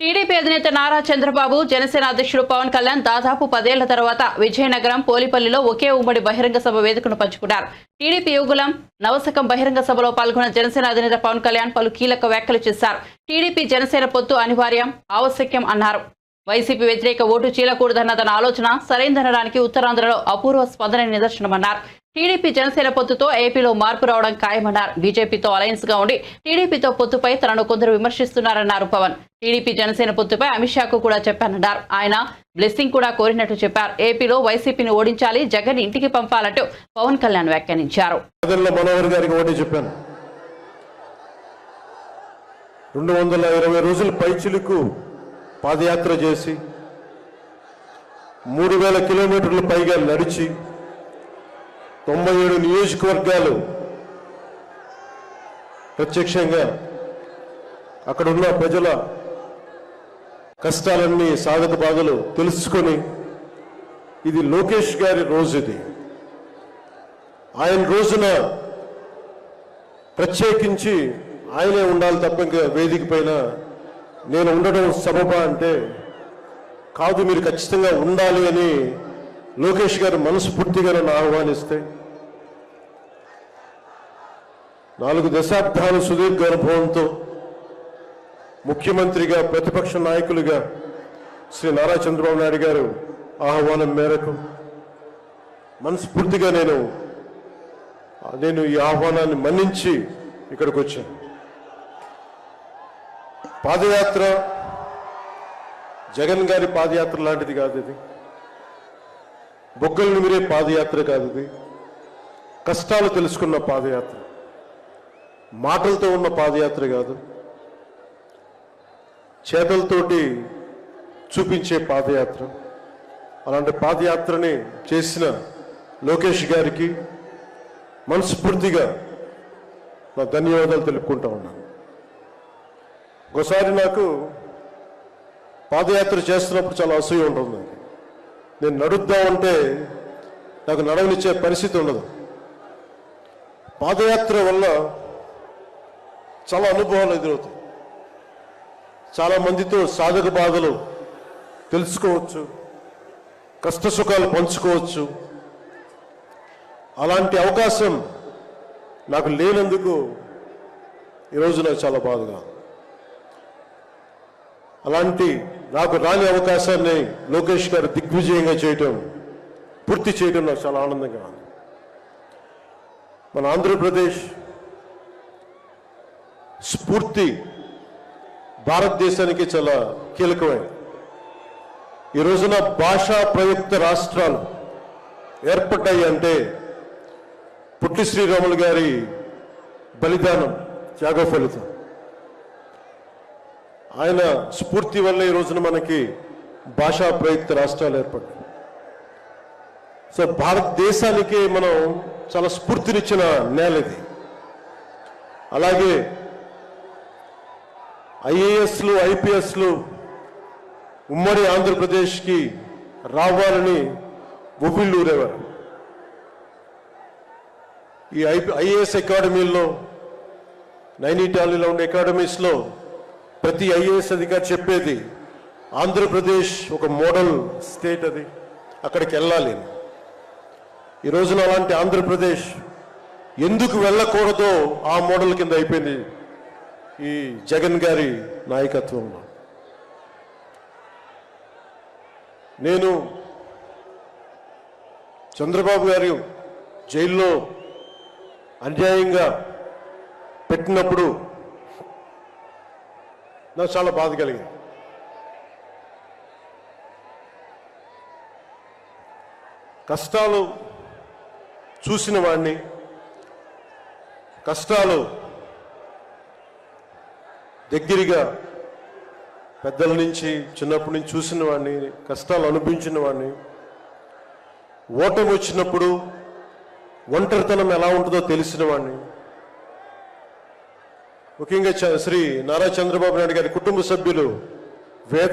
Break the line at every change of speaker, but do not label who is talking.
TDP అధినేత నారా చంద్రబాబు, జనసేన అధ్యక్షుడు పవన్ కళ్యాణ్ దాదాపు 10 ఏళ్ల తర్వాత విజయనగరం పోలిపల్లిలో ఒకే ఉమ్మడి బహిరంగ సభ వేదికను పంచుకున్నారు. టీడీపీ యుగులం నవశకం బహిరంగ సభలో పాల్గొన్న జనసేన అధినేత పవన్ కళ్యాణ్ పలు కీలక వ్యాఖ్యలు చేశారు. టీడీపీ జనసేన పొత్తు అనివార్యం, ఆవశ్యకం అన్నారు. వైసీపీ వ్యతిరేక ఓటు చీలకూడదన్న తన ఆలోచన సరైందనడానికి ఉత్తరాంధ్రలో అపూర్వ స్పందన నిదర్శనమన్నారు. టీడీపీ జనసేన పొత్తుతో ఏపీలో మార్పు రావడం ఖాయమన్నారు. బీజేపీతో అలయన్స్ గా ఉండి టీడీపీతో పొత్తుపై తనను కొందరు విమర్శిస్తున్నారన్నారు పవన్. టీడీపీ జనసేన పొత్తుపై అమిత్ షాకు కూడా చెప్పానన్నారు. ఆయన బ్లెస్సింగ్ కూడా కోరినట్టు చెప్పారు. ఏపీలో వైసీపీని ఓడించాలి, జగన్ ఇంటికి పంపాలంటూ పవన్ కళ్యాణ్ వ్యాఖ్యానించారు.
220 రోజుల పైచిలుకు పాదయాత్ర చేసి 3000 కిలోమీటర్ల పైగా నడిచి 97 నియోజకవర్గాలు ప్రత్యక్షంగా అక్కడున్న ప్రజల కష్టాలన్నీ, సాధక బాధలు తెలుసుకొని, ఇది లోకేష్ గారి రోజు, ఇది ఆయన రోజున ప్రత్యేకించి ఆయనే ఉండాలి తప్ప ఇంకా వేదిక పైన నేను ఉండడం సబబా అంటే కాదు, మీరు ఖచ్చితంగా ఉండాలి అని లోకేష్ గారు మనస్ఫూర్తిగా నన్ను ఆహ్వానిస్తే 4 దశాబ్దాల సుదీర్ఘ అనుభవంతో ముఖ్యమంత్రిగా, ప్రతిపక్ష నాయకులుగా శ్రీ నారా చంద్రబాబు నాయుడు గారు ఆహ్వానం మేరకు మనస్ఫూర్తిగా నేను ఈ ఆహ్వానాన్ని మన్నించి ఇక్కడికి వచ్చాను. పాదయాత్ర జగన్ గారి పాదయాత్ర లాంటిది కాదు, ఇది బొగ్గలు నిమిరే పాదయాత్ర కాదు, ఇది కష్టాలు తెలుసుకున్న పాదయాత్ర, మాటలతో ఉన్న పాదయాత్ర కాదు, చేతలతోటి చూపించే పాదయాత్ర. అలాంటి పాదయాత్రని చేసిన లోకేష్ గారికి మనస్ఫూర్తిగా నా ధన్యవాదాలు తెలుపుకుంటా ఉన్నాను. ఒకసారి నాకు పాదయాత్ర చేస్తున్నప్పుడు చాలా అసూయ ఉంటుంది. నేను నడుద్దామంటే నాకు నడవనిచ్చే పరిస్థితి ఉండదు. పాదయాత్ర వల్ల చాలా అనుభవాలు ఎదురవుతాయి. చాలా మందితో సాధక బాధలు తెలుసుకోవచ్చు, కష్ట సుఖాలు పంచుకోవచ్చు. అలాంటి అవకాశం నాకు లేనందుకు ఈరోజు నాకు చాలా బాధగా. అలాంటి నాకు రాని అవకాశాన్ని లోకేష్ గారు దిగ్విజయంగా చేయటం, పూర్తి చేయడం నాకు చాలా ఆనందంగా ఉంది. మన ఆంధ్రప్రదేశ్ స్ఫూర్తి భారతదేశానికి చాలా కీలకమైనది. ఈ రోజున భాషా ప్రయుక్త రాష్ట్రాలు ఏర్పడ్డాయి అంటే పుట్టి శ్రీరాములు గారి బలిదానం, త్యాగ ఫలితం. ఆయన స్ఫూర్తి వల్ల ఈ రోజున మనకి భాషా ప్రయుక్త రాష్ట్రాలు ఏర్పడ్డాయి. సో భారతదేశానికి మనం చాలా స్ఫూర్తినిచ్చిన నేల ఇది. అలాగే ఐఏఎస్లు, ఐపీఎస్లు ఉమ్మడి ఆంధ్రప్రదేశ్కి రావాలని ఉవ్విళ్ళూరేవారు. ఈ ఐఏఎస్ అకాడమీల్లో, నైనిటాల్లో ఉండే అకాడమీస్లో ప్రతి ఐఏఎస్ అధికారి చెప్పేది ఆంధ్రప్రదేశ్ ఒక మోడల్ స్టేట్, అది అక్కడికి వెళ్ళాలి. ఈ రోజున అలాంటి ఆంధ్రప్రదేశ్ ఎందుకు వెళ్ళకూడదో ఆ మోడల్ కింద అయిపోయింది ఈ జగన్ గారి నాయకత్వంలో. నేను చంద్రబాబు గారు జైల్లో అన్యాయంగా పెట్టినప్పుడు నాకు చాలా బాధ కలిగింది. కష్టాలు చూసిన వాడిని, కష్టాలు దగ్గరగా పెద్దల నుంచి చిన్నప్పటి నుంచి చూసిన వాడిని, కష్టాలు అనిపించిన వాడిని, ఓటమి వచ్చినప్పుడు ఒంటరితనం ఎలా ఉంటుందో తెలిసిన వాడిని, ముఖ్యంగా శ్రీ నారా చంద్రబాబు నాయుడు గారి కుటుంబ సభ్యులు వేద